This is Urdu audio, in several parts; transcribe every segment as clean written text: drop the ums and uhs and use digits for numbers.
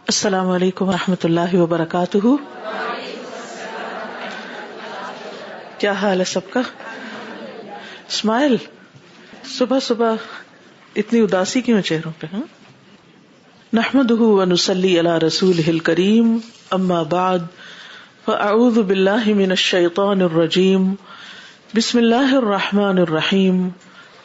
السلام علیکم ورحمۃ اللہ وبرکاتہ. کیا حال ہے سب کا؟ اسمائل، صبح صبح اتنی اداسی کیوں چہروں پہ؟ نحمدہ ونصلی علی رسولہ الکریم، اما بعد فاعوذ باللہ من الشیطان الرجیم، بسم اللہ الرحمن الرحیم.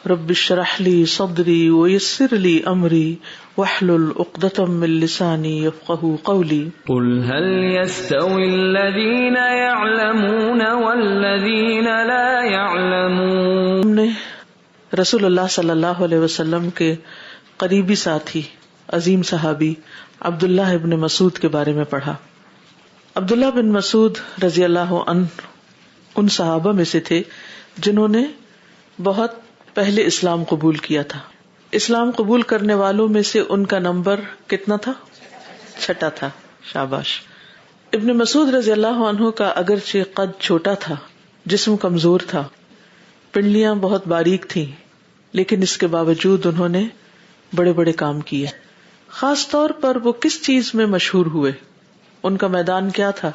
رب اشرح لی صدری ویسر لی امری واحلل عقدۃ من لسانی یفقہوا قولی. قل هل يستوي الذین يعلمون والذین لا يعلمون. ہم نے رسول اللہ صلی اللہ علیہ وسلم کے قریبی ساتھی عظیم صحابی عبداللہ ابن مسعود کے بارے میں پڑھا. عبداللہ بن مسعود رضی اللہ عنہ ان صحابہ میں سے تھے جنہوں نے بہت پہلے اسلام قبول کیا تھا. اسلام قبول کرنے والوں میں سے ان کا نمبر کتنا تھا؟ 6 تھا. شاباش. ابن مسعود رضی اللہ عنہ کا اگرچہ قد چھوٹا تھا، جسم کمزور تھا، پنڈلیاں بہت باریک تھیں، لیکن اس کے باوجود انہوں نے بڑے بڑے کام کیے. خاص طور پر وہ کس چیز میں مشہور ہوئے؟ ان کا میدان کیا تھا؟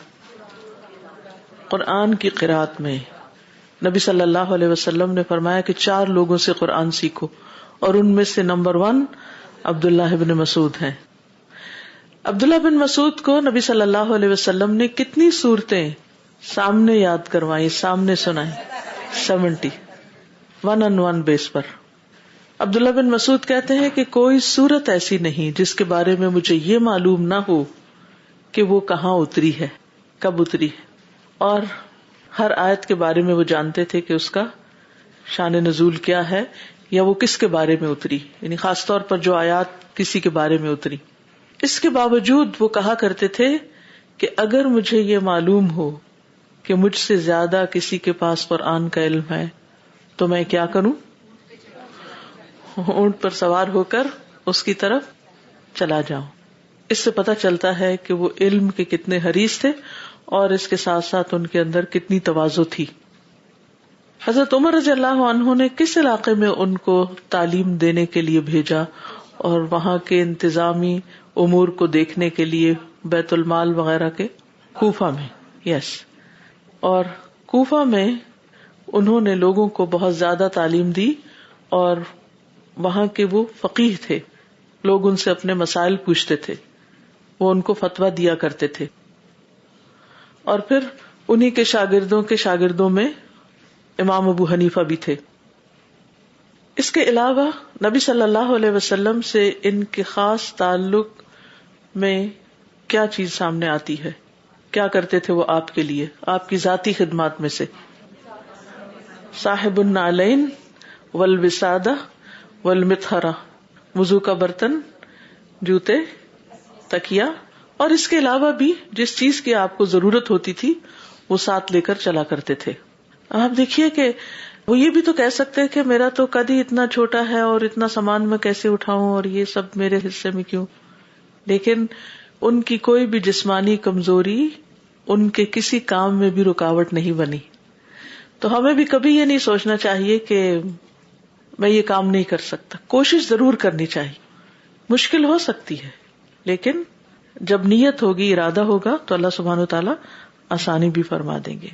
قرآن کی قرأت میں. نبی صلی اللہ علیہ وسلم نے فرمایا کہ 4 لوگوں سے قرآن سیکھو، اور ان میں سے نمبر 1 عبداللہ بن مسعود ہیں. عبداللہ بن مسعود کو نبی صلی اللہ علیہ وسلم نے کتنی صورتیں سامنے یاد کروائیں، سامنے سنائیں؟ 70، 1 بیس پر. عبداللہ بن مسعود کہتے ہیں کہ کوئی صورت ایسی نہیں جس کے بارے میں مجھے یہ معلوم نہ ہو کہ وہ کہاں اتری ہے، کب اتری ہے، اور ہر آیت کے بارے میں وہ جانتے تھے کہ اس کا شان نزول کیا ہے یا وہ کس کے بارے میں اتری، یعنی خاص طور پر جو آیات کسی کے بارے میں اتری. اس کے باوجود وہ کہا کرتے تھے کہ اگر مجھے یہ معلوم ہو کہ مجھ سے زیادہ کسی کے پاس قرآن کا علم ہے تو میں کیا کروں؟ اونٹ پر سوار ہو کر اس کی طرف چلا جاؤں. اس سے پتہ چلتا ہے کہ وہ علم کے کتنے حریص تھے اور اس کے ساتھ ساتھ ان کے اندر کتنی تواضع تھی. حضرت عمر رضی اللہ عنہ نے کس علاقے میں ان کو تعلیم دینے کے لیے بھیجا اور وہاں کے انتظامی امور کو دیکھنے کے لیے بیت المال وغیرہ کے؟ کوفہ میں. یس. اور کوفہ میں انہوں نے لوگوں کو بہت زیادہ تعلیم دی اور وہاں کے وہ فقیہ تھے، لوگ ان سے اپنے مسائل پوچھتے تھے، وہ ان کو فتویٰ دیا کرتے تھے. اور پھر انہی کے شاگردوں میں امام ابو حنیفہ بھی تھے. اس کے علاوہ نبی صلی اللہ علیہ وسلم سے ان کے خاص تعلق میں کیا چیز سامنے آتی ہے؟ کیا کرتے تھے وہ آپ کے لیے، آپ کی ذاتی خدمات میں سے؟ صاحب النعلین والوسادہ والمطہرہ، وضو کا برتن، جوتے، تکیا، اور اس کے علاوہ بھی جس چیز کی آپ کو ضرورت ہوتی تھی وہ ساتھ لے کر چلا کرتے تھے. آپ دیکھیے کہ وہ یہ بھی تو کہہ سکتے کہ میرا تو قد ہی اتنا چھوٹا ہے اور اتنا سامان میں کیسے اٹھاؤں اور یہ سب میرے حصے میں کیوں، لیکن ان کی کوئی بھی جسمانی کمزوری ان کے کسی کام میں بھی رکاوٹ نہیں بنی. تو ہمیں بھی کبھی یہ نہیں سوچنا چاہیے کہ میں یہ کام نہیں کر سکتا. کوشش ضرور کرنی چاہیے. مشکل ہو سکتی ہے لیکن جب نیت ہوگی، ارادہ ہوگا تو اللہ سبحانہ وتعالی آسانی بھی فرما دیں گے.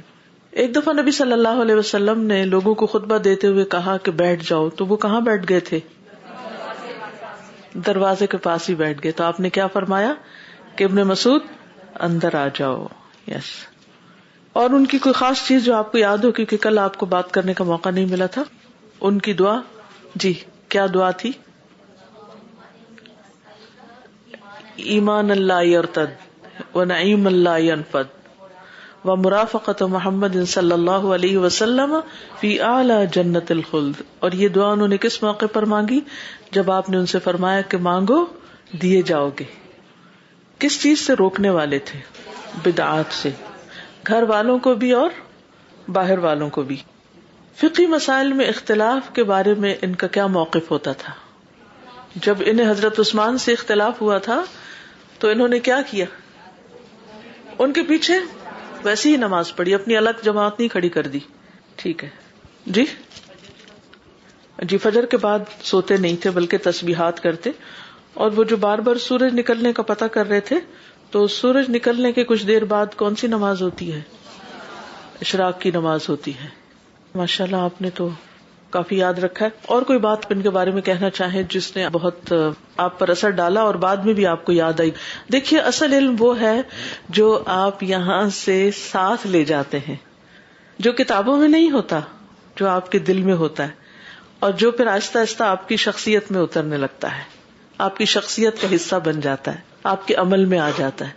ایک دفعہ نبی صلی اللہ علیہ وسلم نے لوگوں کو خطبہ دیتے ہوئے کہا کہ بیٹھ جاؤ، تو وہ کہاں بیٹھ گئے تھے؟ دروازے کے پاس ہی بیٹھ گئے. تو آپ نے کیا فرمایا کہ ابن مسعود اندر آ جاؤ. یس. اور ان کی کوئی خاص چیز جو آپ کو یاد ہو، کیونکہ کل آپ کو بات کرنے کا موقع نہیں ملا تھا، ان کی دعا؟ جی، کیا دعا تھی؟ ایمان اللہ یرتد ونعیم اللہ ینفد ومرافقت محمد صلی اللہ علیہ وسلم فی اعلی جنت الخلد. اور یہ دعا انہوں نے کس موقع پر مانگی؟ جب آپ نے ان سے فرمایا کہ مانگو دیے جاؤ گے. کس چیز سے روکنے والے تھے؟ بدعات سے، گھر والوں کو بھی اور باہر والوں کو بھی. فقہی مسائل میں اختلاف کے بارے میں ان کا کیا موقف ہوتا تھا؟ جب انہیں حضرت عثمان سے اختلاف ہوا تھا تو انہوں نے کیا کیا؟ ان کے پیچھے ویسے ہی نماز پڑھی، اپنی الگ جماعت نہیں کھڑی کر دی. ٹھیک ہے جی. فجر کے بعد سوتے نہیں تھے بلکہ تسبیحات کرتے اور وہ جو بار بار سورج نکلنے کا پتہ کر رہے تھے، تو سورج نکلنے کے کچھ دیر بعد کون سی نماز ہوتی ہے؟ اشراق کی نماز ہوتی ہے. ماشاءاللہ آپ نے تو کافی یاد رکھا ہے. اور کوئی بات ان کے بارے میں کہنا چاہیں جس نے بہت آپ پر اثر ڈالا اور بعد میں بھی آپ کو یاد آئی؟ دیکھیے، اصل علم وہ ہے جو آپ یہاں سے ساتھ لے جاتے ہیں، جو کتابوں میں نہیں ہوتا، جو آپ کے دل میں ہوتا ہے، اور جو پھر آہستہ آہستہ آپ کی شخصیت میں اترنے لگتا ہے، آپ کی شخصیت کا حصہ بن جاتا ہے، آپ کے عمل میں آ جاتا ہے.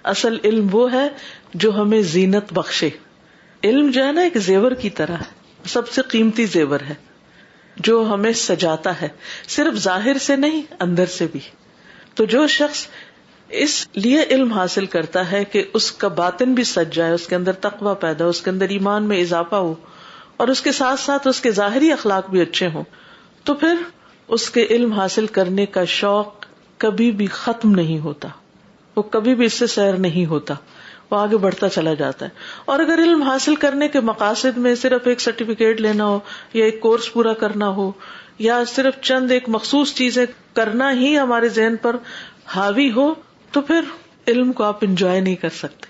اصل علم وہ ہے جو ہمیں زینت بخشے. علم جو ہے نا ایک زیور کی طرح ہے، سب سے قیمتی زیور ہے جو ہمیں سجاتا ہے، صرف ظاہر سے نہیں، اندر سے بھی. تو جو شخص اس لیے علم حاصل کرتا ہے کہ اس کا باطن بھی سج جائے، اس کے اندر تقوی پیدا ہو، اس کے اندر ایمان میں اضافہ ہو، اور اس کے ساتھ ساتھ اس کے ظاہری اخلاق بھی اچھے ہوں، تو پھر اس کے علم حاصل کرنے کا شوق کبھی بھی ختم نہیں ہوتا، وہ کبھی بھی اس سے سیر نہیں ہوتا، وہ آگے بڑھتا چلا جاتا ہے. اور اگر علم حاصل کرنے کے مقاصد میں صرف ایک سرٹیفکیٹ لینا ہو، یا ایک کورس پورا کرنا ہو، یا صرف چند ایک مخصوص چیزیں کرنا ہی ہمارے ذہن پر حاوی ہو، تو پھر علم کو آپ انجوائے نہیں کر سکتے،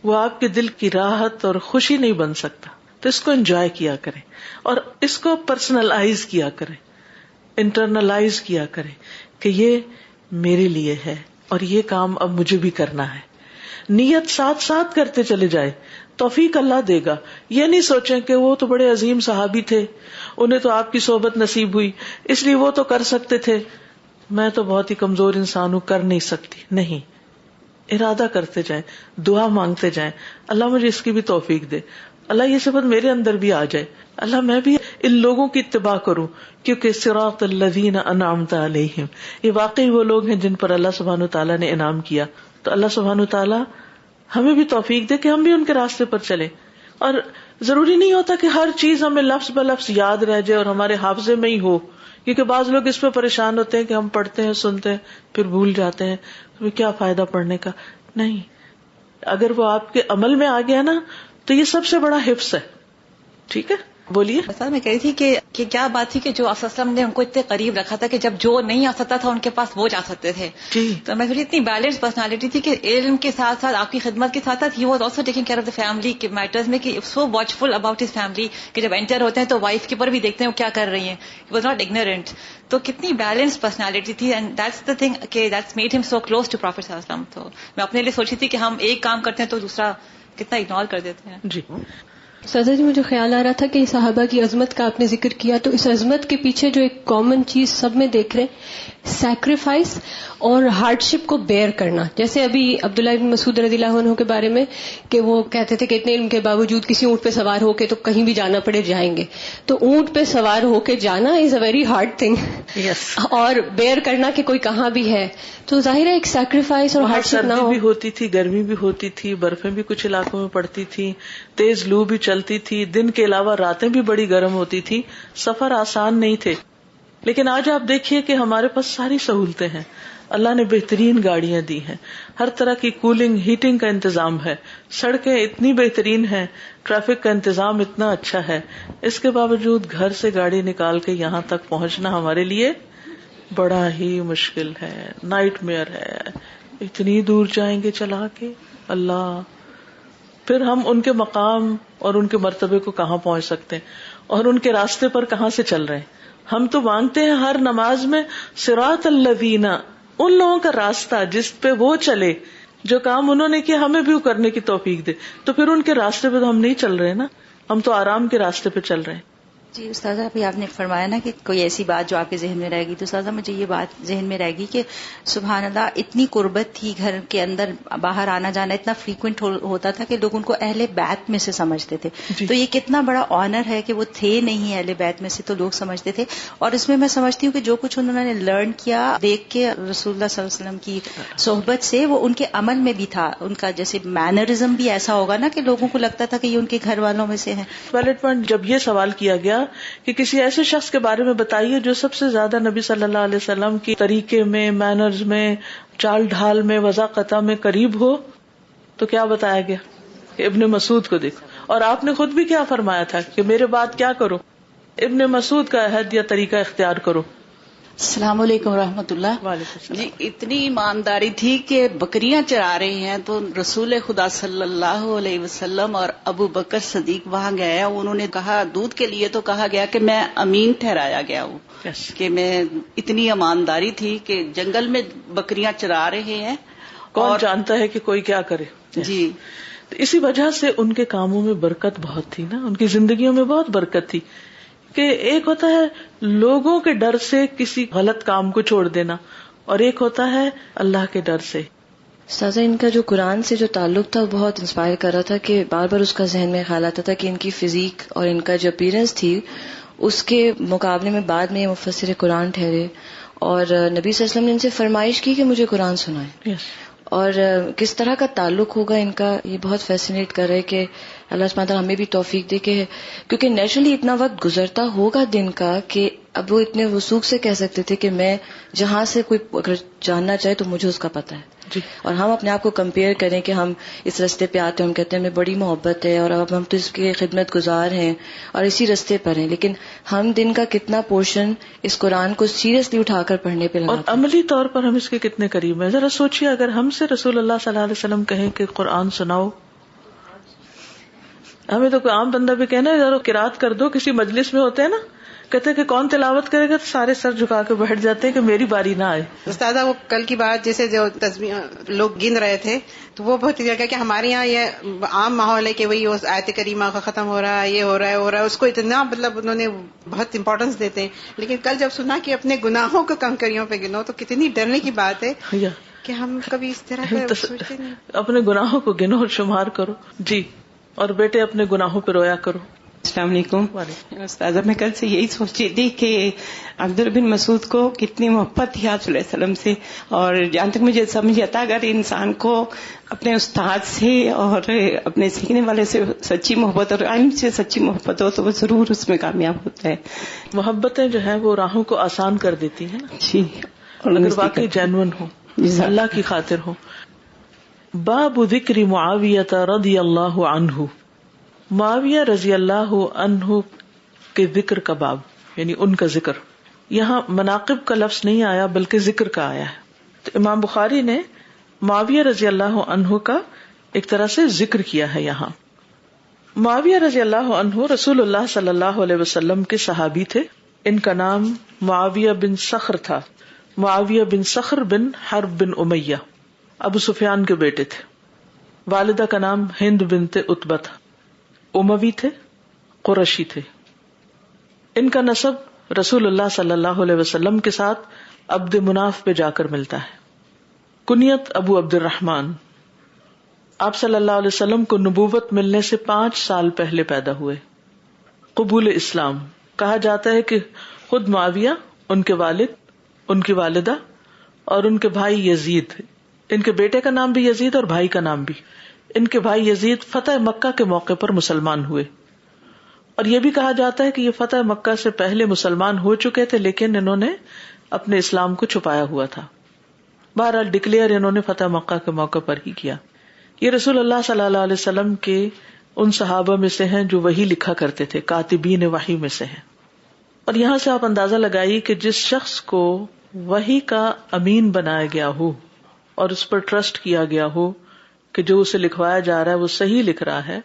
وہ آپ کے دل کی راحت اور خوشی نہیں بن سکتا. تو اس کو انجوائے کیا کریں، اور اس کو پرسنلائز کیا کریں، انٹرنلائز کیا کریں کہ یہ میرے لیے ہے اور یہ کام اب مجھے بھی کرنا ہے. نیت ساتھ ساتھ کرتے چلے جائے، توفیق اللہ دے گا. یہ نہیں سوچیں کہ وہ تو بڑے عظیم صحابی تھے، انہیں تو آپ کی صحبت نصیب ہوئی اس لیے وہ تو کر سکتے تھے، میں تو بہت ہی کمزور انسان ہوں، کر نہیں سکتی. نہیں، ارادہ کرتے جائیں، دعا مانگتے جائیں، اللہ مجھے اس کی بھی توفیق دے، اللہ یہ صفت میرے اندر بھی آ جائے، اللہ میں بھی ان لوگوں کی اتباع کروں، کیونکہ صراط الذین انعمت علیہم، یہ واقعی وہ لوگ ہیں جن پر اللہ سبحانہ وتعالیٰ نے انعام کیا. تو اللہ سبحانہ وتعالیٰ ہمیں بھی توفیق دے کہ ہم بھی ان کے راستے پر چلیں. اور ضروری نہیں ہوتا کہ ہر چیز ہمیں لفظ بلفظ یاد رہ جائے اور ہمارے حافظے میں ہی ہو، کیونکہ بعض لوگ اس پہ پریشان ہوتے ہیں کہ ہم پڑھتے ہیں، سنتے ہیں، پھر بھول جاتے ہیں، تو کیا فائدہ پڑھنے کا. نہیں، اگر وہ آپ کے عمل میں آ گیا نا تو یہ سب سے بڑا حفظ ہے. ٹھیک ہے، بولیے. مثلا میں کہہ رہی تھی کہ کیا بات تھی کہ جو آپ صلی اللہ علیہ وسلم نے ان کو اتنے قریب رکھا تھا کہ جب جو نہیں آ سکتا تھا ان کے پاس وہ جا سکتے تھے. تو میں اتنی بیلنس پرسنالٹی تھی کہ علم کے ساتھ ساتھ آپ کی خدمت کے ساتھ ساتھ ہی was also taking care of the family کے میٹرز میں، کہ so watchful about his family, کہ جب انٹر ہوتے ہیں تو وائف کے اوپر بھی دیکھتے ہیں وہ کیا کر رہی ہیں. He was not ignorant. تو کتنی بیلنس پرسنالٹی تھی، اینڈ دیٹس دا تھنگ کہ دیٹس میڈ ہم سو کلوز ٹو پروفیٹ صلی اللہ علیہ وسلم. تو میں اپنے لیے سوچی تھی کہ ہم ایک کام کرتے ہیں تو دوسرا کتنا اگنور کر دیتے ہیں. جی سازا جی، مجھے خیال آ رہا تھا کہ صحابہ کی عظمت کا آپ نے ذکر کیا، تو اس عظمت کے پیچھے جو ایک کامن چیز سب میں دیکھ رہے ہیں، سیکریفائس اور ہارڈ شپ کو بیئر کرنا. جیسے ابھی عبداللہ بن مسعود رضی اللہ عنہ کے بارے میں کہ وہ کہتے تھے کہ اتنے علم کے باوجود کسی اونٹ پہ سوار ہو کے تو کہیں بھی جانا پڑے جائیں گے. تو اونٹ پہ سوار ہو کے جانا از اے ویری ہارڈ تھنگ. یس. اور بیئر کرنا کہ کوئی کہاں بھی ہے، تو ظاہر ہے ایک سیکریفائس اور ہارڈ شپ نہ ہو. بھی ہوتی تھی، گرمی بھی ہوتی تھی، برفیں بھی کچھ علاقوں میں پڑتی تھی، تیز لو بھی چلتی تھی، دن کے علاوہ راتیں بھی بڑی گرم ہوتی تھی، سفر آسان نہیں تھے. لیکن آج آپ دیکھیے کہ ہمارے پاس ساری سہولتیں ہیں، اللہ نے بہترین گاڑیاں دی ہیں، ہر طرح کی کولنگ ہیٹنگ کا انتظام ہے، سڑکیں اتنی بہترین ہیں، ٹریفک کا انتظام اتنا اچھا ہے. اس کے باوجود گھر سے گاڑی نکال کے یہاں تک پہنچنا ہمارے لیے بڑا ہی مشکل ہے، نائٹ میئر ہے. اتنی دور جائیں گے چلا کے، اللہ، پھر ہم ان کے مقام اور ان کے مرتبے کو کہاں پہنچ سکتے ہیں، اور ان کے راستے پر کہاں سے چل رہے ہیں. ہم تو مانگتے ہیں ہر نماز میں صراط الذین، ان لوگوں کا راستہ جس پہ وہ چلے، جو کام انہوں نے کیا ہمیں بھی کرنے کی توفیق دے. تو پھر ان کے راستے پہ تو ہم نہیں چل رہے نا، ہم تو آرام کے راستے پہ چل رہے ہیں. جی استاذہ، ابھی آپ نے فرمایا نا کہ کوئی ایسی بات جو آپ کے ذہن میں رہے گی، تو استاذہ مجھے یہ بات ذہن میں رہے گی کہ سبحان اللہ اتنی قربت تھی گھر کے اندر، باہر آنا جانا اتنا فریکوینٹ ہوتا تھا کہ لوگ ان کو اہل بیت میں سے سمجھتے تھے. تو یہ کتنا بڑا آنر ہے کہ وہ تھے نہیں اہل بیت میں سے، تو لوگ سمجھتے تھے. اور اس میں سمجھتی ہوں کہ جو کچھ انہوں نے لرن کیا دیکھ کے رسول اللہ صلی اللہ علیہ وسلم کی صحبت سے، وہ ان کے عمل میں بھی تھا. ان کا جیسے مینرزم بھی ایسا ہوگا نا کہ لوگوں کو لگتا تھا کہ یہ ان کے گھر والوں میں سے ہیں. Valid point. جب یہ سوال کیا گیا کہ کسی ایسے شخص کے بارے میں بتائیے جو سب سے زیادہ نبی صلی اللہ علیہ وسلم کی طریقے میں، مینرز میں، چال ڈھال میں، وضاقتہ میں قریب ہو، تو کیا بتایا گیا کہ ابن مسعود کو دیکھو. اور آپ نے خود بھی کیا فرمایا تھا کہ میرے بعد کیا کرو؟ ابن مسعود کا عہد یا طریقہ اختیار کرو. السلام علیکم ورحمۃ اللہ. وعلیکم السلام. جی اتنی ایمانداری تھی کہ بکریاں چرا رہے ہیں تو رسول خدا صلی اللہ علیہ وسلم اور ابو بکر صدیق وہاں گئے. انہوں نے کہا دودھ کے لیے تو کہا گیا کہ میں امین ٹھہرایا گیا ہوں کہ میں اتنی ایمانداری تھی کہ جنگل میں بکریاں چرا رہے ہیں. کون جانتا ہے کہ کوئی کیا کرے. جی اسی وجہ سے ان کے کاموں میں برکت بہت تھی نا, ان کی زندگیوں میں بہت برکت تھی. کہ ایک ہوتا ہے لوگوں کے ڈر سے کسی غلط کام کو چھوڑ دینا, اور ایک ہوتا ہے اللہ کے ڈر سے. سازا ان کا جو قرآن سے جو تعلق تھا وہ بہت انسپائر کر رہا تھا کہ بار بار اس کا ذہن میں خیال آتا تھا کہ ان کی فزیک اور ان کا جو اپیرنس تھی اس کے مقابلے میں بعد میں یہ مفسر قرآن ٹھہرے, اور نبی صلی اللہ علیہ وسلم نے ان سے فرمائش کی کہ مجھے قرآن سنائیں. اور کس طرح کا تعلق ہوگا ان کا, یہ بہت فیسینیٹ کر رہے کہ اللہ سبحانہ تعالیٰ ہمیں بھی توفیق دے کہ, کیونکہ نیچرلی اتنا وقت گزرتا ہوگا دن کا کہ اب وہ اتنے وثوق سے کہہ سکتے تھے کہ میں جہاں سے کوئی اگر جاننا چاہے تو مجھے اس کا پتہ ہے. اور ہم اپنے آپ کو کمپیئر کریں کہ ہم اس رستے پہ آتے ہیں, ہم کہتے ہیں ہمیں بڑی محبت ہے اور اب ہم تو اس کے خدمت گزار ہیں اور اسی رستے پر ہیں, لیکن ہم دن کا کتنا پورشن اس قرآن کو سیریسلی اٹھا کر پڑھنے پہ لگاتے ہیں, اور عملی طور پر ہم اس کے کتنے قریب ہیں. ذرا سوچئے اگر ہم سے رسول اللہ صلی اللہ علیہ وسلم کہیں کہ قرآن سناؤ, ہمیں تو کوئی عام بندہ بھی کہنا ہے ذرا قرات کر دو, کسی مجلس میں ہوتے ہیں نا کہتے ہیں کہ کون تلاوت کرے گا, تو سارے سر جھکا کے بیٹھ جاتے ہیں کہ میری باری نہ آئے. استاذہ وہ کل کی بات جیسے جو تسبیح لوگ گن رہے تھے تو وہ بہت جگہ کہ ہمارے یہاں یہ عام ماحول ہے کہ وہی آیت کریمہ کا ختم ہو رہا ہے, یہ ہو رہا ہے اس کو اتنا مطلب انہوں نے بہت امپورٹنس دیتے ہیں. لیکن کل جب سنا کہ اپنے گناہوں کو کنکریوں پہ گنو تو کتنی ڈرنے کی بات ہے کہ ہم کبھی اس طرح سوچتے نہیں. اپنے گناہوں کو گنو اور شمار کرو. جی, اور بیٹے اپنے گناہوں پہ رویا کرو. السلام علیکم. استاذہ میں کل سے یہی سوچ رہی تھی کہ عبداللہ بن مسعود کو کتنی محبت تھی آپ صلی اللہ علیہ وسلم سے, اور جہاں تک مجھے سمجھ آتا اگر انسان کو اپنے استاد سے اور اپنے سیکھنے والے سے سچی محبت اور علم سے سچی محبت ہو تو وہ ضرور اس میں کامیاب ہوتا ہے. محبتیں جو ہیں وہ راہوں کو آسان کر دیتی ہیں جی, اور اگر واقعی جینون ہو, اللہ کی خاطر ہو. باب ذکر معاویہ رضی اللہ عنہ, معاویہ رضی اللہ عنہ کے ذکر کا باب, یعنی ان کا ذکر. یہاں مناقب کا لفظ نہیں آیا بلکہ ذکر کا آیا ہے. تو امام بخاری نے معاویہ رضی اللہ عنہ کا ایک طرح سے ذکر کیا ہے. یہاں معاویہ رضی اللہ عنہ رسول اللہ صلی اللہ علیہ وسلم کے صحابی تھے. ان کا نام معاویہ بن صخر تھا. معاویہ بن صخر بن حرب بن امیہ ابو سفیان کے بیٹے تھے. والدہ کا نام ہند بنت عتبہ تھا. اموی تھے, قرشی تھے. ان کا نسب رسول اللہ صلی اللہ علیہ وسلم کے ساتھ عبد مناف پہ جا کر ملتا ہے. کنیت ابو عبد الرحمن. آپ صلی اللہ علیہ وسلم کو نبوت ملنے سے 5 سال پہلے پیدا ہوئے. قبول اسلام. کہا جاتا ہے کہ خود معاویہ, ان کے والد, ان کی والدہ اور ان کے بھائی یزید, ان کے بیٹے کا نام بھی یزید اور بھائی کا نام بھی, ان کے بھائی یزید فتح مکہ کے موقع پر مسلمان ہوئے. اور یہ بھی کہا جاتا ہے کہ یہ فتح مکہ سے پہلے مسلمان ہو چکے تھے لیکن انہوں نے اپنے اسلام کو چھپایا ہوا تھا. بہرحال ڈکلیئر انہوں نے فتح مکہ کے موقع پر ہی کیا. یہ رسول اللہ صلی اللہ علیہ وسلم کے ان صحابہ میں سے ہیں جو وحی لکھا کرتے تھے, کاتبین وحی میں سے ہیں. اور یہاں سے آپ اندازہ لگائیے کہ جس شخص کو وحی کا امین بنایا گیا ہو اور اس پر ٹرسٹ کیا گیا ہو کہ جو اسے لکھوایا جا رہا ہے وہ صحیح لکھ رہا ہے,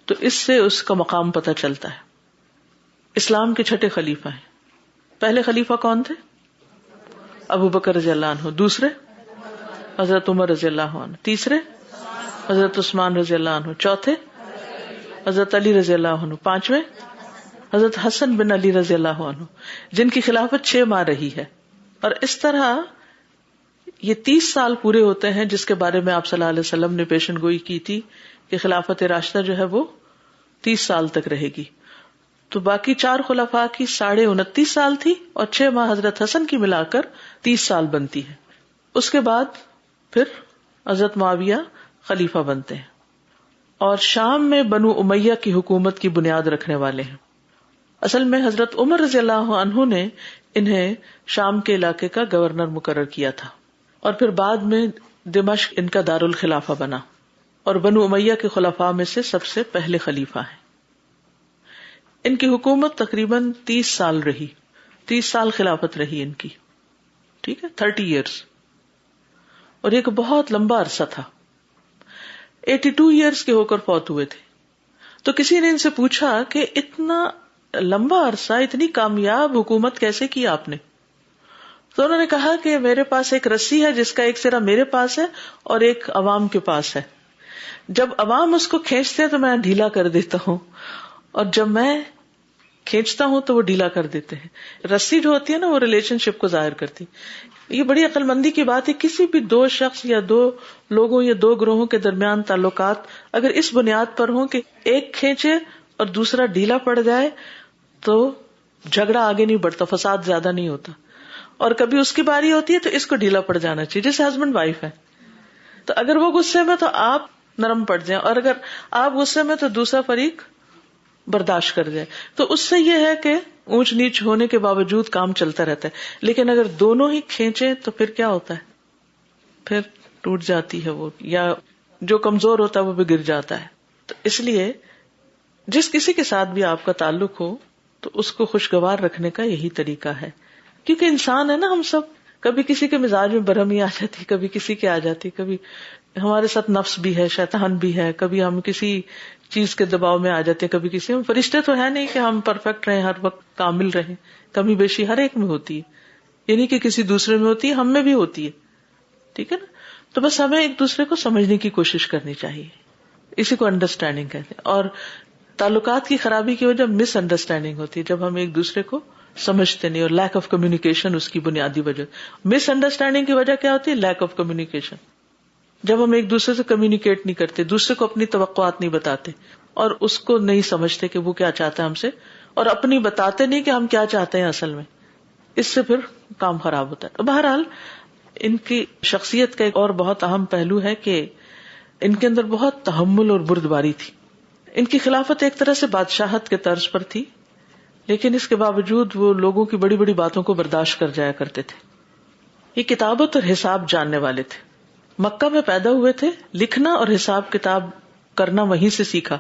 تو اس سے اس کا مقام پتہ چلتا ہے. اسلام کے 6 خلیفہ ہیں. پہلے خلیفہ کون تھے؟ ابو بکر رضی اللہ عنہ. دوسرے حضرت عمر رضی اللہ عنہ. تیسرے حضرت عثمان رضی اللہ عنہ. چوتھے حضرت علی رضی اللہ عنہ. 5ویں حضرت حسن بن علی رضی اللہ عنہ, جن کی خلافت 6 ماہ رہی ہے. اور اس طرح یہ 30 سال پورے ہوتے ہیں جس کے بارے میں آپ صلی اللہ علیہ وسلم نے پیشن گوئی کی تھی کہ خلافت راشدہ جو ہے وہ 30 سال تک رہے گی. تو باقی 4 خلفاء کی 29.5 سال تھی اور 6 ماہ حضرت حسن کی ملا کر 30 سال بنتی ہے. اس کے بعد پھر حضرت معاویہ خلیفہ بنتے ہیں اور شام میں بنو امیہ کی حکومت کی بنیاد رکھنے والے ہیں. اصل میں حضرت عمر رضی اللہ عنہ نے انہیں شام کے علاقے کا گورنر مقرر کیا تھا اور پھر بعد میں دمشق ان کا دارالخلافہ بنا اور بنو امیہ کے خلفاء میں سے سب سے پہلے خلیفہ ہیں. ان کی حکومت تقریباً 30 سال رہی. 30 سال خلافت رہی ان کی، ٹھیک ہے، 30 ایئرس، اور ایک بہت لمبا عرصہ تھا. 82 ایئرس کے ہو کر فوت ہوئے تھے. تو کسی نے ان سے پوچھا کہ اتنا لمبا عرصہ، اتنی کامیاب حکومت کیسے کی آپ نے؟ تو انہوں نے کہا کہ میرے پاس ایک رسی ہے جس کا ایک سرا میرے پاس ہے اور ایک عوام کے پاس ہے. جب عوام اس کو کھینچتے ہیں تو میں ڈھیلا کر دیتا ہوں، اور جب میں کھینچتا ہوں تو وہ ڈھیلا کر دیتے ہیں. رسی جو ہوتی ہے نا، وہ ریلیشن شپ کو ظاہر کرتی. یہ بڑی عقل مندی کی بات ہے. کسی بھی دو شخص یا دو لوگوں یا دو گروہوں کے درمیان تعلقات اگر اس بنیاد پر ہوں کہ ایک کھینچے اور دوسرا ڈھیلا پڑ جائے تو جھگڑا آگے نہیں بڑھتا، فساد زیادہ نہیں ہوتا. اور کبھی اس کی باری ہوتی ہے تو اس کو ڈھیلا پڑ جانا چاہیے، جیسے ہسبینڈ وائف ہے. تو اگر وہ غصے میں تو آپ نرم پڑ جائیں، اور اگر آپ غصے میں تو دوسرا فریق برداشت کر جائے. تو اس سے یہ ہے کہ اونچ نیچ ہونے کے باوجود کام چلتا رہتا ہے. لیکن اگر دونوں ہی کھینچیں تو پھر کیا ہوتا ہے؟ پھر ٹوٹ جاتی ہے وہ، یا جو کمزور ہوتا ہے وہ بھی گر جاتا ہے. تو اس لیے جس کسی کے ساتھ بھی آپ کا تعلق ہو تو اس کو خوشگوار رکھنے کا یہی طریقہ ہے. کیونکہ انسان ہے نا، ہم سب، کبھی کسی کے مزاج میں برہمی آ جاتی، کبھی کسی کے آ جاتی، کبھی ہمارے ساتھ نفس بھی ہے، شیطان بھی ہے، کبھی ہم کسی چیز کے دباؤ میں آ جاتے ہیں، کبھی کسی. ہم فرشتے تو ہے نہیں کہ ہم پرفیکٹ رہیں، ہر وقت کامل رہیں. کمی بیشی ہر ایک میں ہوتی ہے، یعنی کہ کسی دوسرے میں ہوتی ہے، ہم میں بھی ہوتی ہے. ٹھیک ہے نا؟ تو بس ہمیں ایک دوسرے کو سمجھنے کی کوشش کرنی چاہیے. اسی کو انڈرسٹینڈنگ کہتے ہیں. اور تعلقات کی خرابی کی وجہ مس انڈرسٹینڈنگ ہوتی ہے، جب ہم ایک دوسرے کو سمجھتے نہیں، اور لیک آف کمیونیکیشن اس کی بنیادی وجہ. مس انڈرسٹینڈنگ کی وجہ کیا ہوتی ہے؟ Lack of communication. جب ہم ایک دوسرے سے کمیونیکیٹ نہیں کرتے، دوسرے کو اپنی توقعات نہیں بتاتے اور اس کو نہیں سمجھتے کہ وہ کیا چاہتا ہے ہم سے، اور اپنی بتاتے نہیں کہ ہم کیا چاہتے ہیں اصل میں، اس سے پھر کام خراب ہوتا ہے. بہرحال ان کی شخصیت کا ایک اور بہت اہم پہلو ہے کہ ان کے اندر بہت تحمل اور بردباری تھی. ان کی خلافت ایک طرح سے بادشاہت کے طرز پر تھی، لیکن اس کے باوجود وہ لوگوں کی بڑی بڑی باتوں کو برداشت کر جایا کرتے تھے. یہ کتابت اور حساب جاننے والے تھے. مکہ میں پیدا ہوئے تھے، لکھنا اور حساب کتاب کرنا وہیں سے سیکھا.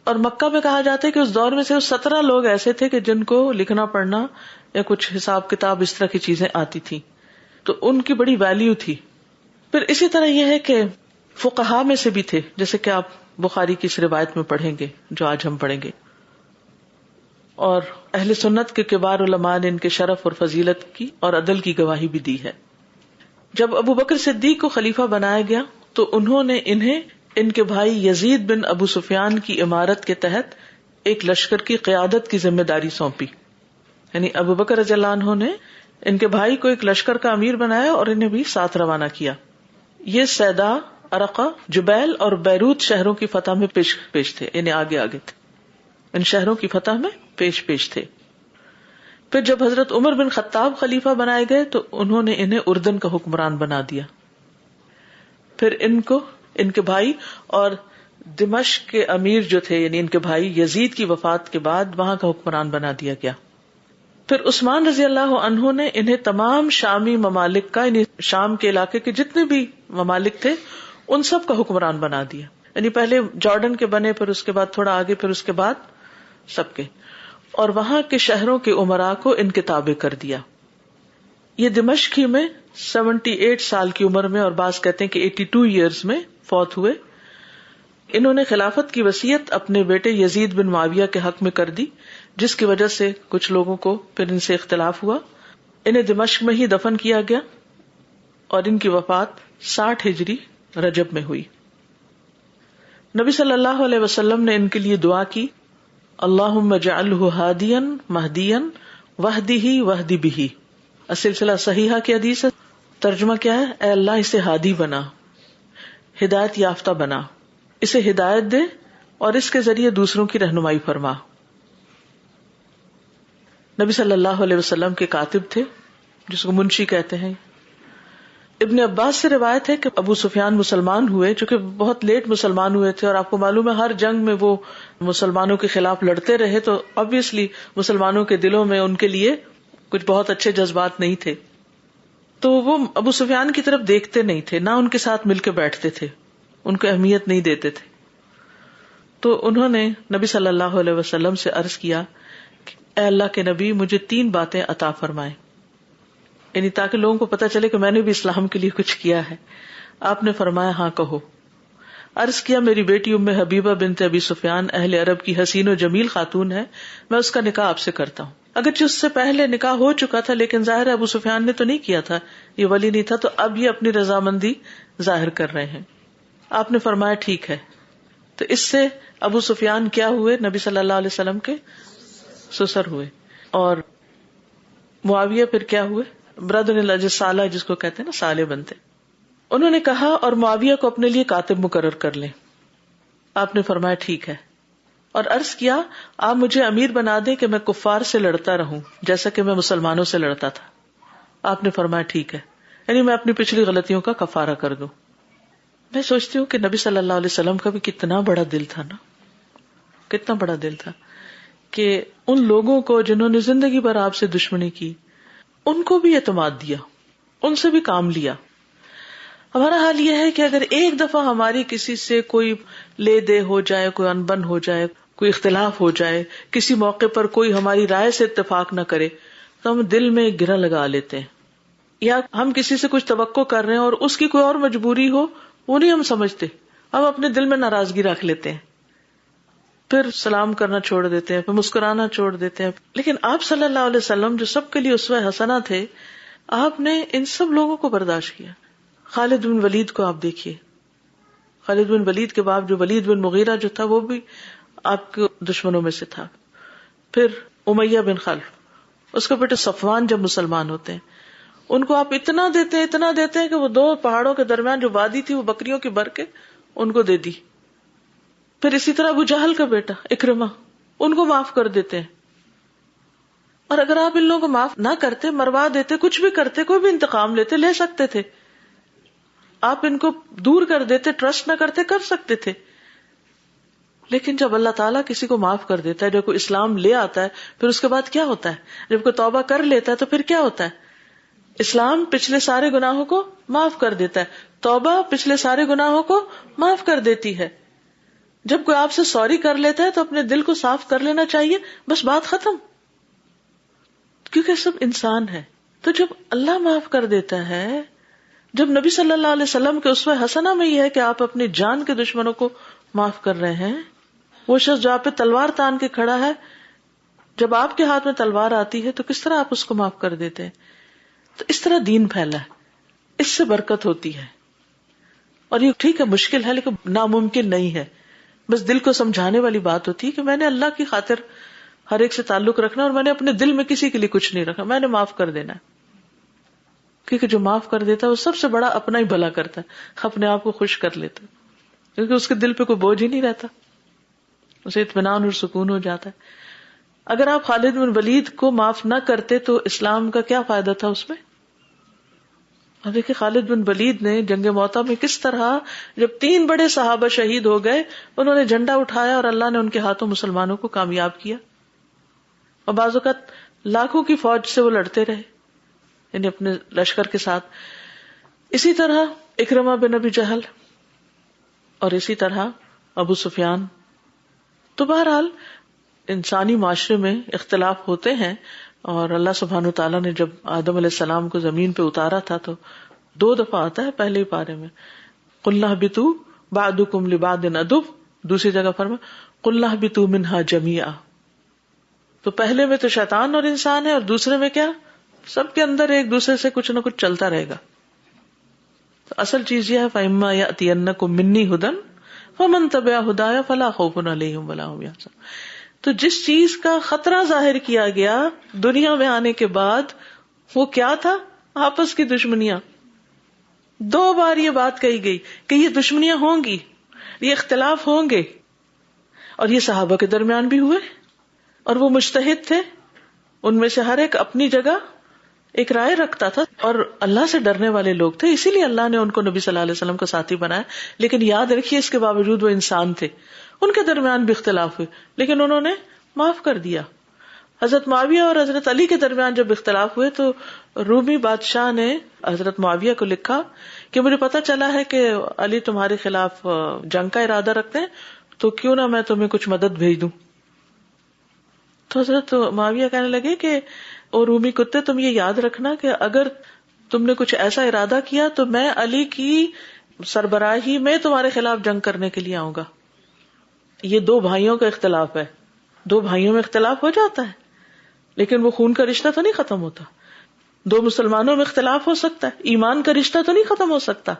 اور مکہ میں کہا جاتا ہے کہ اس دور میں سے 17 لوگ ایسے تھے کہ جن کو لکھنا پڑھنا یا کچھ حساب کتاب اس طرح کی چیزیں آتی تھی، تو ان کی بڑی ویلیو تھی. پھر اسی طرح یہ ہے کہ فقہاء میں سے بھی تھے، جیسے کہ آپ بخاری کی اس روایت میں پڑھیں گے جو آج ہم پڑھیں گے. اور اہل سنت کے کبار علماء نے ان کے شرف اور فضیلت کی اور عدل کی گواہی بھی دی ہے. جب ابو بکر صدیق کو خلیفہ بنایا گیا تو انہوں نے انہیں ان کے بھائی یزید بن ابو سفیان کی امارت کے تحت ایک لشکر کی قیادت کی ذمہ داری سونپی. یعنی ابو بکر رضی اللہ عنہ نے ان کے بھائی کو ایک لشکر کا امیر بنایا اور انہیں بھی ساتھ روانہ کیا. یہ سیدا، ارقہ، جبیل اور بیروت شہروں کی فتح میں پیش تھے، یعنی آگے تھے، ان شہروں کی فتح میں پیش تھے. پھر جب حضرت عمر بن خطاب خلیفہ بنائے گئے تو انہوں نے انہیں اردن کا حکمران بنا دیا. پھر ان کو ان کے بھائی اور دمشق کے امیر جو تھے، یعنی ان کے بھائی یزید کی وفات کے بعد وہاں کا حکمران بنا دیا گیا. پھر عثمان رضی اللہ عنہ نے انہیں تمام شامی ممالک کا، یعنی شام کے علاقے کے جتنے بھی ممالک تھے ان سب کا حکمران بنا دیا. یعنی پہلے جارڈن کے بنے، پھر اس کے بعد تھوڑا آگے، پھر اس کے بعد سب کے، اور وہاں کے شہروں کے امراء کو ان کے تابع کر دیا. یہ دمشق ہی میں 78 سال کی عمر میں، اور بعض کہتے ہیں کہ 82 ایئرز میں فوت ہوئے. انہوں نے خلافت کی وصیت اپنے بیٹے یزید بن معاویہ کے حق میں کر دی، جس کی وجہ سے کچھ لوگوں کو پھر ان سے اختلاف ہوا. انہیں دمشق میں ہی دفن کیا گیا اور ان کی وفات 60 ہجری رجب میں ہوئی. نبی صلی اللہ علیہ وسلم نے ان کے لیے دعا کی، اللہم اجعلہ ہادیا مہدیا واہدہ واہد بہ. السلسلہ صحیحہ کی حدیث ہے. ترجمہ کیا ہے؟ اے اللہ اسے ہادی بنا، ہدایت یافتہ بنا، اسے ہدایت دے اور اس کے ذریعے دوسروں کی رہنمائی فرما. نبی صلی اللہ علیہ وسلم کے کاتب تھے جس کو منشی کہتے ہیں. ابن عباس سے روایت ہے کہ ابو سفیان مسلمان ہوئے، چونکہ بہت لیٹ مسلمان ہوئے تھے، اور آپ کو معلوم ہے ہر جنگ میں وہ مسلمانوں کے خلاف لڑتے رہے، تو obviously مسلمانوں کے دلوں میں ان کے لیے کچھ بہت اچھے جذبات نہیں تھے. تو وہ ابو سفیان کی طرف دیکھتے نہیں تھے، نہ ان کے ساتھ مل کے بیٹھتے تھے، ان کو اہمیت نہیں دیتے تھے. تو انہوں نے نبی صلی اللہ علیہ وسلم سے عرض کیا اے اللہ کے نبی مجھے 3 باتیں عطا فرمائیں، یعنی تاکہ لوگوں کو پتہ چلے کہ میں نے بھی اسلام کے لیے کچھ کیا ہے. آپ نے فرمایا ہاں کہو. عرض کیا میری بیٹی ام حبیبہ بنت ابی سفیان اہل عرب کی حسین و جمیل خاتون ہے، میں اس کا نکاح آپ سے کرتا ہوں. اگرچہ اس سے پہلے نکاح ہو چکا تھا لیکن ظاہر ہے ابو سفیان نے تو نہیں کیا تھا، یہ ولی نہیں تھا، تو اب یہ اپنی رضامندی ظاہر کر رہے ہیں. آپ نے فرمایا ٹھیک ہے. تو اس سے ابو سفیان کیا ہوئے؟ نبی صلی اللہ علیہ وسلم کے سسر ہوئے. اور معاویہ پھر کیا ہوئے؟ برادر اللہ صالح جس کو کہتے ہیں نا، صالح بنتے. انہوں نے کہا اور معاویہ کو اپنے لیے کاتب مقرر کر لیں. آپ نے فرمایا ٹھیک ہے. اور عرض کیا آپ مجھے امیر بنا دیں کہ میں کفار سے لڑتا رہوں جیسا کہ میں مسلمانوں سے لڑتا تھا. آپ نے فرمایا ٹھیک ہے، یعنی میں اپنی پچھلی غلطیوں کا کفارہ کر دوں. میں سوچتی ہوں کہ نبی صلی اللہ علیہ وسلم کا بھی کتنا بڑا دل تھا نا، کتنا بڑا دل تھا کہ ان لوگوں کو جنہوں نے زندگی بھر آپ سے دشمنی کی ان کو بھی اعتماد دیا، ان سے بھی کام لیا. ہمارا حال یہ ہے کہ اگر ایک دفعہ ہماری کسی سے کوئی لے دے ہو جائے، کوئی انبن ہو جائے، کوئی اختلاف ہو جائے، کسی موقع پر کوئی ہماری رائے سے اتفاق نہ کرے تو ہم دل میں گرہ لگا لیتے ہیں. یا ہم کسی سے کچھ توقع کر رہے ہیں اور اس کی کوئی اور مجبوری ہو وہ نہیں ہم سمجھتے، ہم اپنے دل میں ناراضگی رکھ لیتے ہیں، پھر سلام کرنا چھوڑ دیتے ہیں، پھر مسکرانا چھوڑ دیتے ہیں. لیکن آپ صلی اللہ علیہ وسلم جو سب کے لیے اسوہ حسنہ تھے، آپ نے ان سب لوگوں کو برداشت کیا. خالد بن ولید کو آپ دیکھیے، خالد بن ولید کے باپ جو ولید بن مغیرہ جو تھا وہ بھی آپ کے دشمنوں میں سے تھا. پھر امیہ بن خلف، اس کے بیٹے صفوان جب مسلمان ہوتے ہیں ان کو آپ اتنا دیتے ہیں کہ وہ 2 پہاڑوں کے درمیان جو وادی تھی وہ بکریوں کی بھر کے ان کو دے دی. پھر اسی طرح ابو جہل کا بیٹا اکرمہ، ان کو معاف کر دیتے ہیں. اور اگر آپ ان لوگوں کو معاف نہ کرتے، مروا دیتے، کچھ بھی کرتے، کوئی بھی انتقام لیتے، لے سکتے تھے. آپ ان کو دور کر دیتے، ٹرسٹ نہ کرتے، کر سکتے تھے. لیکن جب اللہ تعالیٰ کسی کو معاف کر دیتا ہے، جب کوئی اسلام لے آتا ہے، پھر اس کے بعد کیا ہوتا ہے؟ جب کوئی توبہ کر لیتا ہے تو پھر کیا ہوتا ہے؟ اسلام پچھلے سارے گناہوں کو معاف کر دیتا ہے، توبہ پچھلے سارے گناہوں کو معاف کر دیتی ہے. جب کوئی آپ سے سوری کر لیتا ہے تو اپنے دل کو صاف کر لینا چاہیے، بس بات ختم، کیونکہ سب انسان ہے. تو جب اللہ معاف کر دیتا ہے، جب نبی صلی اللہ علیہ وسلم کے اسوہ حسنہ میں یہ ہے کہ آپ اپنی جان کے دشمنوں کو معاف کر رہے ہیں، وہ شخص جو آپ پہ تلوار تان کے کھڑا ہے، جب آپ کے ہاتھ میں تلوار آتی ہے تو کس طرح آپ اس کو معاف کر دیتے ہیں؟ تو اس طرح دین پھیلا ہے، اس سے برکت ہوتی ہے. اور یہ ٹھیک ہے مشکل ہے لیکن ناممکن نہیں ہے. بس دل کو سمجھانے والی بات ہوتی ہے کہ میں نے اللہ کی خاطر ہر ایک سے تعلق رکھنا اور میں نے اپنے دل میں کسی کے لیے کچھ نہیں رکھا، میں نے معاف کر دینا ہے. کیونکہ جو معاف کر دیتا ہے وہ سب سے بڑا اپنا ہی بھلا کرتا ہے، اپنے آپ کو خوش کر لیتا ہے، کیونکہ اس کے دل پہ کوئی بوجھ ہی نہیں رہتا، اسے اطمینان اور سکون ہو جاتا ہے. اگر آپ خالد بن ولید کو معاف نہ کرتے تو اسلام کا کیا فائدہ تھا اس میں؟ اب دیکھیں خالد بن ولید نے جنگ موطا میں کس طرح جب 3 بڑے صحابہ شہید ہو گئے انہوں نے جھنڈا اٹھایا اور اللہ نے ان کے ہاتھوں مسلمانوں کو کامیاب کیا. اور بعض اوقات لاکھوں کی فوج سے وہ لڑتے رہے، یعنی اپنے لشکر کے ساتھ. اسی طرح اکرمہ بن ابی جہل اور اسی طرح ابو سفیان. تو بہرحال انسانی معاشرے میں اختلاف ہوتے ہیں، اور اللہ سبحانہ وتعالیٰ نے جب آدم علیہ السلام کو زمین پہ اتارا تھا تو 2 دفعہ آتا ہے پہلے ہی پارے میں، قُلْنَا اهْبِطُوا بَعْضُكُمْ لِبَعْضٍ عَدُوٌّ، دوسری جگہ فرمایا قُلْنَا اهْبِطُوا مِنْهَا جَمِيعًا. تو پہلے میں تو شیطان اور انسان ہے، اور دوسرے میں کیا؟ سب کے اندر ایک دوسرے سے کچھ نہ کچھ چلتا رہے گا. تو اصل چیز یہ ہے فَإِمَّا يَأْتِيَنَّكُم مِّنِّي هُدًى فَمَن تَبِعَ هُدَايَ فَلَا خَوْفٌ عَلَيْهِمْ وَلَا هُمْ يَحْزَنُونَ. تو جس چیز کا خطرہ ظاہر کیا گیا دنیا میں آنے کے بعد وہ کیا تھا؟ آپس کی دشمنیاں. 2 بار یہ بات کہی گئی کہ یہ دشمنیاں ہوں گی، یہ اختلاف ہوں گے، اور یہ صحابہ کے درمیان بھی ہوئے، اور وہ مجتہد تھے، ان میں سے ہر ایک اپنی جگہ ایک رائے رکھتا تھا، اور اللہ سے ڈرنے والے لوگ تھے، اسی لیے اللہ نے ان کو نبی صلی اللہ علیہ وسلم کا ساتھی بنایا. لیکن یاد رکھیے اس کے باوجود وہ انسان تھے، ان کے درمیان بھی اختلاف ہوئے لیکن انہوں نے معاف کر دیا. حضرت معاویہ اور حضرت علی کے درمیان جب اختلاف ہوئے تو رومی بادشاہ نے حضرت معاویہ کو لکھا کہ مجھے پتا چلا ہے کہ علی تمہارے خلاف جنگ کا ارادہ رکھتے ہیں، تو کیوں نہ میں تمہیں کچھ مدد بھیج دوں. تو حضرت معاویہ کہنے لگے کہ اور رومی کتے تم یہ یاد رکھنا کہ اگر تم نے کچھ ایسا ارادہ کیا تو میں علی کی سربراہی میں تمہارے خلاف جنگ کرنے کے لیے آؤں گا. یہ دو بھائیوں کا اختلاف ہے, دو بھائیوں میں اختلاف ہو جاتا ہے لیکن وہ خون کا رشتہ تو نہیں ختم ہوتا. دو مسلمانوں میں اختلاف ہو سکتا ہے, ایمان کا رشتہ تو نہیں ختم ہو سکتا.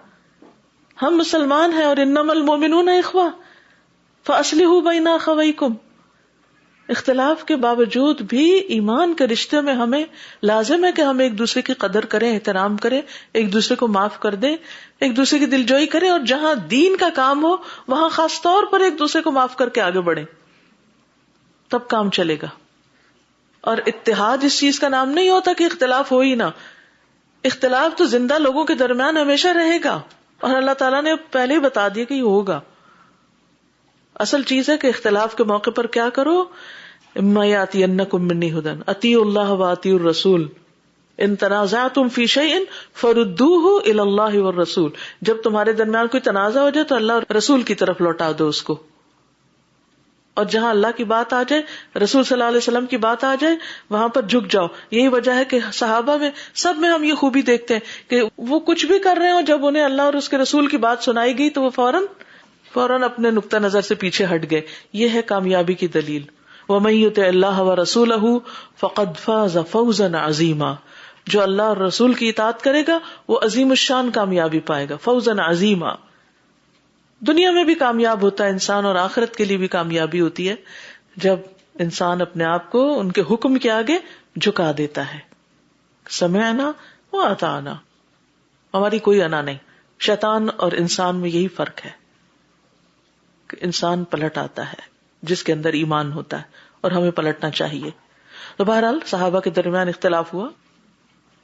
ہم مسلمان ہیں اور انما المؤمنون اخوہ فاصلحوا بین اخویکم. اختلاف کے باوجود بھی ایمان کے رشتے میں ہمیں لازم ہے کہ ہم ایک دوسرے کی قدر کریں, احترام کریں, ایک دوسرے کو معاف کر دیں, ایک دوسرے کی دلجوئی کریں, اور جہاں دین کا کام ہو وہاں خاص طور پر ایک دوسرے کو معاف کر کے آگے بڑھیں, تب کام چلے گا. اور اتحاد اس چیز کا نام نہیں ہوتا کہ اختلاف ہو ہی نہ. اختلاف تو زندہ لوگوں کے درمیان ہمیشہ رہے گا, اور اللہ تعالیٰ نے پہلے ہی بتا دیا کہ یہ ہوگا. اصل چیز ہے کہ اختلاف کے موقع پر کیا کرو, اما یاتینکم منی ھدی اطیعوا اللہ واطیعوا الرسول ان تنازعتم فی شیء فردوہ الی اللہ والرسول. جب تمہارے درمیان کوئی تنازع ہو جائے تو اللہ اور رسول کی طرف لوٹا دو اس کو, اور جہاں اللہ کی بات آ جائے, رسول صلی اللہ علیہ وسلم کی بات آ جائے, وہاں پر جھک جاؤ. یہی وجہ ہے کہ صحابہ میں سب میں ہم یہ خوبی دیکھتے ہیں کہ وہ کچھ بھی کر رہے ہوں, جب انہیں اللہ اور اس کے رسول کی بات سنائی گئی تو وہ فوراً اپنے نقطہ نظر سے پیچھے ہٹ گئے. یہ ہے کامیابی کی دلیل. وَمَن يُطِعِ اللَّهَ وَرَسُولَهُ فَقَدْ فَازَ فَوْزًا عَظِيمًا. جو اللہ اور رسول کی اطاعت کرے گا وہ عظیم الشان کامیابی پائے گا. فوزًا عظیما. دنیا میں بھی کامیاب ہوتا ہے انسان, اور آخرت کے لیے بھی کامیابی ہوتی ہے جب انسان اپنے آپ کو ان کے حکم کے آگے جھکا دیتا ہے. سمعنا وأطعنا, ہماری کوئی انا نہیں. شیطان اور انسان میں یہی فرق ہے کہ انسان پلٹ آتا ہے جس کے اندر ایمان ہوتا ہے, اور ہمیں پلٹنا چاہیے. تو بہرحال صحابہ کے درمیان اختلاف ہوا,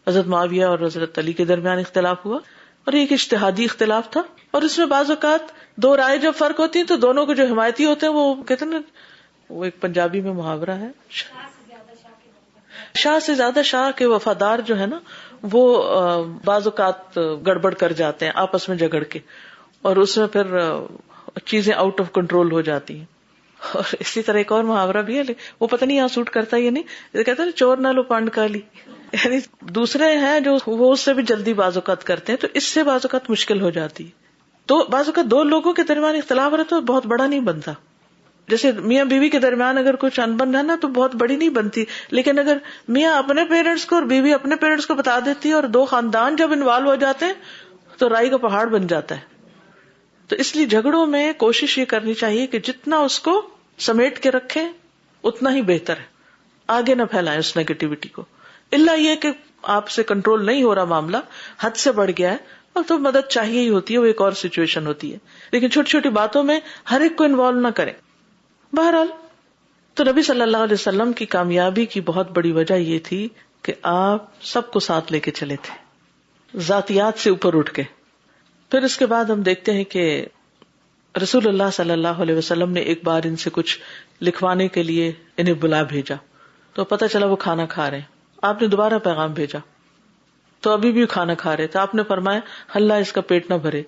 حضرت معاویہ اور حضرت علی کے درمیان اختلاف ہوا, اور ایک اجتہادی اختلاف تھا. اور اس میں بعض اوقات دو رائے جب فرق ہوتی ہیں تو دونوں کو جو حمایتی ہوتے ہیں وہ کہتے ہیں نا, وہ ایک پنجابی میں محاورہ ہے, شاہ سے زیادہ شاہ کے وفادار جو ہے نا, وہ بعض اوقات گڑبڑ کر جاتے ہیں آپس میں جھگڑ کے, اور اس میں پھر چیزیں آؤٹ آف کنٹرول ہو جاتی ہیں. اور اسی طرح ایک اور محاورہ بھی ہے, وہ پتہ نہیں یہاں سوٹ کرتا یا نہیں, کہتے ہیں چور نہ لو پانڈ کالی. یعنی دوسرے ہیں جو وہ اس سے بھی جلدی بعض اوقات کرتے ہیں, تو اس سے بعض اوقات مشکل ہو جاتی ہے. تو بعض اوقات دو لوگوں کے درمیان اختلاف رہے تو بہت بڑا نہیں بنتا. جیسے میاں بیوی کے درمیان اگر کچھ انبن ہے نا تو بہت بڑی نہیں بنتی, لیکن اگر میاں اپنے پیرنٹس کو اور بیوی اپنے پیرنٹس کو بتا دیتی ہے اور دو خاندان جب انوالو ہو جاتے ہیں تو رائی کا پہاڑ بن جاتا ہے. تو اس لیے جھگڑوں میں کوشش یہ کرنی چاہیے کہ جتنا اس کو سمیٹ کے رکھیں اتنا ہی بہتر ہے, آگے نہ پھیلائیں اس نیگیٹیوٹی کو. اللہ یہ کہ آپ سے کنٹرول نہیں ہو رہا, معاملہ حد سے بڑھ گیا ہے, اور تو مدد چاہیے ہی ہوتی ہے, وہ ایک اور سچویشن ہوتی ہے, لیکن چھوٹی چھوٹی باتوں میں ہر ایک کو انوالو نہ کریں. بہرحال تو نبی صلی اللہ علیہ وسلم کی کامیابی کی بہت بڑی وجہ یہ تھی کہ آپ سب کو ساتھ لے کے چلے تھے, ذاتیات سے اوپر اٹھ کے. پھر اس کے بعد ہم دیکھتے ہیں کہ رسول اللہ صلی اللہ علیہ وسلم نے ایک بار ان سے کچھ لکھوانے کے لیے انہیں بلا بھیجا, تو پتہ چلا وہ کھانا کھا رہے ہیں. آپ نے دوبارہ پیغام بھیجا تو ابھی بھی کھانا کھا رہے تھے. آپ نے فرمایا اللہ اس کا پیٹ نہ بھرے.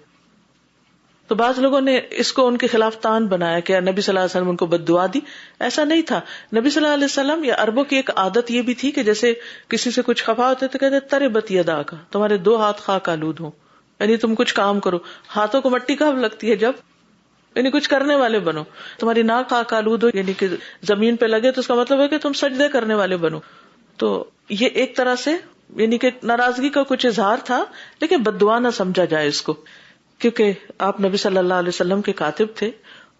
تو بعض لوگوں نے اس کو ان کے خلاف تان بنایا کہ نبی صلی اللہ علیہ وسلم ان کو بد دعا دی. ایسا نہیں تھا. نبی صلی اللہ علیہ وسلم یا عربوں کی ایک عادت یہ بھی تھی کہ جیسے کسی سے کچھ خفا ہوتے تو کہتے تربت یدا کا, تمہارے دو ہاتھ خاک آلود ہوں, یعنی تم کچھ کام کرو. ہاتھوں کو مٹی کب لگتی ہے؟ جب یعنی کچھ کرنے والے بنو. تمہاری ناک خاک آلود ہو یعنی کہ زمین پہ لگے تو اس کا مطلب ہے کہ تم سجدے کرنے والے بنو. تو یہ ایک طرح سے یعنی کہ ناراضگی کا کچھ اظہار تھا, لیکن بد دعا نہ سمجھا جائے اس کو, کیونکہ آپ نبی صلی اللہ علیہ وسلم کے کاتب تھے.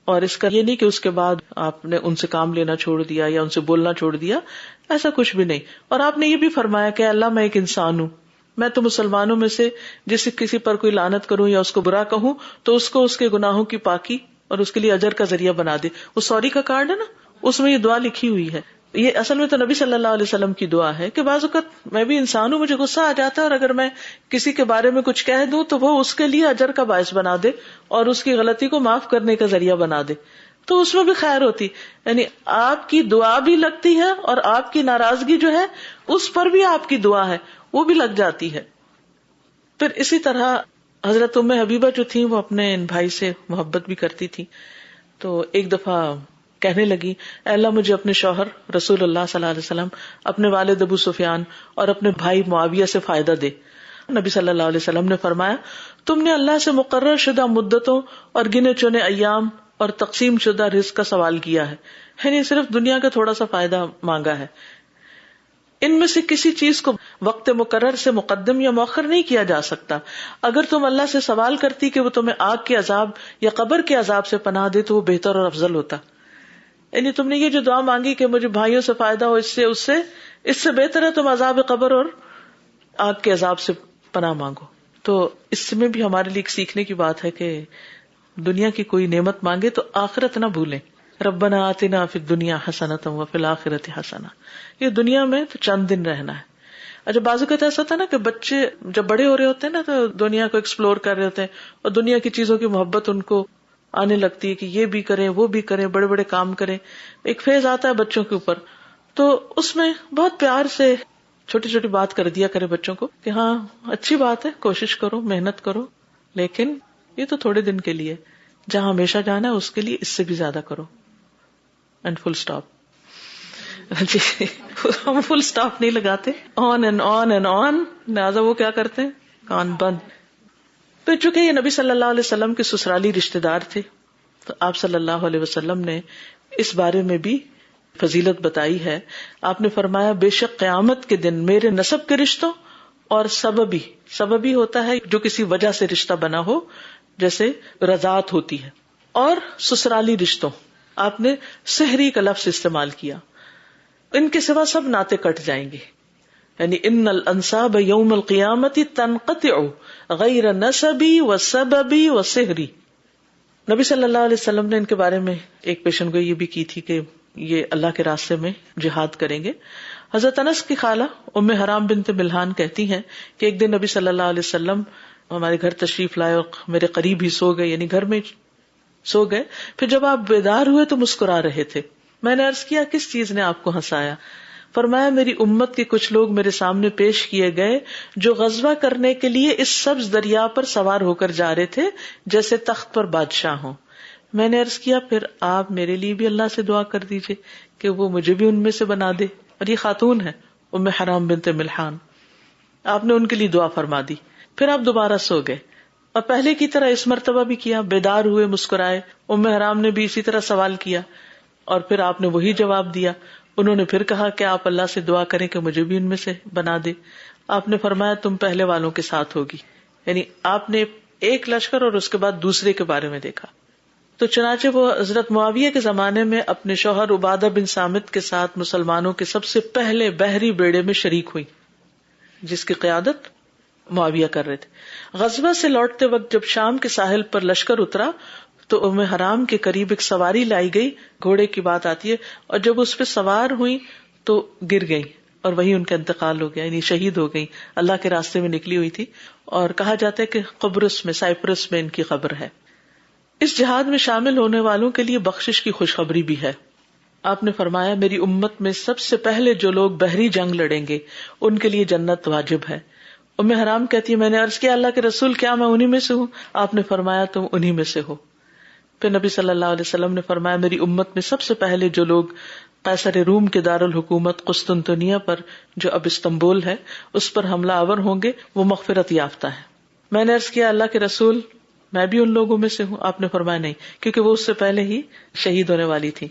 اور اس کا یہ نہیں کہ اس کے بعد آپ نے ان سے کام لینا چھوڑ دیا یا ان سے بولنا چھوڑ دیا, ایسا کچھ بھی نہیں. اور آپ نے یہ بھی فرمایا کہ اللہ میں ایک انسان ہوں, میں تو مسلمانوں میں سے جس کسی پر کوئی لعنت کروں یا اس کو برا کہوں تو اس کو اس کے گناہوں کی پاکی اور اس کے لیے اجر کا ذریعہ بنا دے. وہ سوری کا کارڈ ہے نا, اس میں یہ دعا لکھی ہوئی ہے. یہ اصل میں تو نبی صلی اللہ علیہ وسلم کی دعا ہے کہ بعض اوقات میں بھی انسان ہوں, مجھے غصہ آ جاتا ہے, اور اگر میں کسی کے بارے میں کچھ کہہ دوں تو وہ اس کے لیے اجر کا باعث بنا دے اور اس کی غلطی کو معاف کرنے کا ذریعہ بنا دے, تو اس میں بھی خیر ہوتی. یعنی آپ کی دعا بھی لگتی ہے اور آپ کی ناراضگی جو ہے اس پر بھی آپ کی دعا ہے وہ بھی لگ جاتی ہے. پھر اسی طرح حضرت ام حبیبہ جو تھی وہ اپنے ان بھائی سے محبت بھی کرتی تھی. تو ایک دفعہ کہنے لگی اے اللہ مجھے اپنے شوہر رسول اللہ صلی اللہ علیہ وسلم، اپنے والد ابو سفیان اور اپنے بھائی معاویہ سے فائدہ دے. نبی صلی اللہ علیہ وسلم نے فرمایا تم نے اللہ سے مقرر شدہ مدتوں اور گنے چنے ایام اور تقسیم شدہ رزق کا سوال کیا ہے، یعنی صرف دنیا کا تھوڑا سا فائدہ مانگا ہے. ان میں سے کسی چیز کو وقت مقرر سے مقدم یا مؤخر نہیں کیا جا سکتا. اگر تم اللہ سے سوال کرتی کہ وہ تمہیں آگ کے عذاب یا قبر کے عذاب سے پناہ دے تو وہ بہتر اور افضل ہوتا. یعنی تم نے یہ جو دعا مانگی کہ مجھے بھائیوں سے فائدہ ہو، اس سے بہتر ہے تم عذاب قبر اور آگ کے عذاب سے پناہ مانگو. تو اس میں بھی ہمارے لیے ایک سیکھنے کی بات ہے کہ دنیا کی کوئی نعمت مانگے تو آخرت نہ بھولیں. ربنا آتنا فی الدنیا حسنۃ وفی الآخرۃ حسنہ. یہ دنیا میں تو چند دن رہنا ہے. اچھا بعض اوقات ایسا ہوتا ہے نا کہ بچے جب بڑے ہو رہے ہوتے ہیں نا تو دنیا کو ایکسپلور کر رہے ہوتے ہیں اور دنیا کی چیزوں کی محبت ان کو آنے لگتی ہے کہ یہ بھی کریں وہ بھی کریں، بڑے بڑے کام کریں. ایک فیز آتا ہے بچوں کے اوپر، تو اس میں بہت پیار سے چھوٹی چھوٹی بات کر دیا کرے بچوں کو کہ ہاں اچھی بات ہے، کوشش کرو، محنت کرو، لیکن یہ تو تھوڑے دن کے لیے، جہاں ہمیشہ جانا ہے اس کے لیے اس سے بھی زیادہ کرو. And full stop. جی ہم فل اسٹاپ نہیں لگاتے، on and on and on. لہٰذا وہ کیا کرتے ہیں، کان بند. پھر چونکہ یہ نبی صلی اللہ علیہ وسلم کے سسرالی رشتے دار تھے تو آپ صلی اللہ علیہ وسلم نے اس بارے میں بھی فضیلت بتائی ہے. آپ نے فرمایا بے شک قیامت کے دن میرے نسب کے رشتوں اور سببی ہوتا ہے جو کسی وجہ سے رشتہ بنا ہو، جیسے رضاعت ہوتی ہے، اور سسرالی رشتوں. آپ نے سحری کا لفظ استعمال کیا. ان کے سوا سب ناطے کٹ جائیں گے. یعنی ان الانساب یوم القیامت تنقطع غیر نسبی و سببی و سحری. نبی صلی اللہ علیہ وسلم نے ان کے بارے میں ایک پیشن گوئی یہ بھی کی تھی کہ یہ اللہ کے راستے میں جہاد کریں گے. حضرت انس کی خالہ ام حرام بنت ملحان کہتی ہیں کہ ایک دن نبی صلی اللہ علیہ وسلم ہمارے گھر تشریف لائے اور میرے قریب ہی سو گئے، یعنی گھر میں سو گئے. پھر جب آپ بیدار ہوئے تو مسکرا رہے تھے. میں نے عرض کیا کس چیز نے آپ کو ہنسایا؟ فرمایا میری امت کے کچھ لوگ میرے سامنے پیش کیے گئے جو غزوہ کرنے کے لیے اس سبز دریا پر سوار ہو کر جا رہے تھے جیسے تخت پر بادشاہ ہوں. میں نے عرض کیا پھر آپ میرے لیے بھی اللہ سے دعا کر دیجئے کہ وہ مجھے بھی ان میں سے بنا دے. اور یہ خاتون ہے ام حرام بنت ملحان. آپ نے ان کے لیے دعا فرما دی. پھر آپ دوبارہ سو گئے اور پہلے کی طرح اس مرتبہ بھی کیا، بیدار ہوئے، مسکرائے. ام حرام نے بھی اسی طرح سوال کیا اور پھر آپ نے وہی جواب دیا. انہوں نے پھر کہا کہ آپ اللہ سے دعا کریں کہ مجھے بھی ان میں سے بنا دے. آپ نے فرمایا تم پہلے والوں کے ساتھ ہوگی. یعنی آپ نے ایک لشکر اور اس کے بعد دوسرے کے بارے میں دیکھا. تو چنانچہ وہ حضرت معاویہ کے زمانے میں اپنے شوہر عبادہ بن صامت کے ساتھ مسلمانوں کے سب سے پہلے بحری بیڑے میں شریک ہوئی جس کی قیادت معاویہ کر رہے تھے. غزوہ سے لوٹتے وقت جب شام کے ساحل پر لشکر اترا تو ام حرام کے قریب ایک سواری لائی گئی. گھوڑے کی بات آتی ہے، اور جب اس پہ سوار ہوئی تو گر گئی اور وہی ان کا انتقال ہو گیا، یعنی شہید ہو گئی. اللہ کے راستے میں نکلی ہوئی تھی اور کہا جاتا ہے کہ قبرص میں، سائپرس میں ان کی قبر ہے. اس جہاد میں شامل ہونے والوں کے لیے بخشش کی خوشخبری بھی ہے. آپ نے فرمایا میری امت میں سب سے پہلے جو لوگ بحری جنگ لڑیں گے ان کے لیے جنت واجب ہے. ام حرام کہتی ہے میں نے عرض کیا اللہ کے رسول کیا میں انہی میں سے ہوں؟ آپ نے فرمایا تم انہی میں سے ہو. پھر نبی صلی اللہ علیہ وسلم نے فرمایا میری امت میں سب سے پہلے جو لوگ قیصر روم کے دارالحکومت قسطنطنیہ پر جو اب استنبول ہے اس پر حملہ آور ہوں گے وہ مغفرت یافتہ ہے. میں نے عرض کیا اللہ کے رسول میں بھی ان لوگوں میں سے ہوں؟ آپ نے فرمایا نہیں، کیونکہ وہ اس سے پہلے ہی شہید ہونے والی تھی.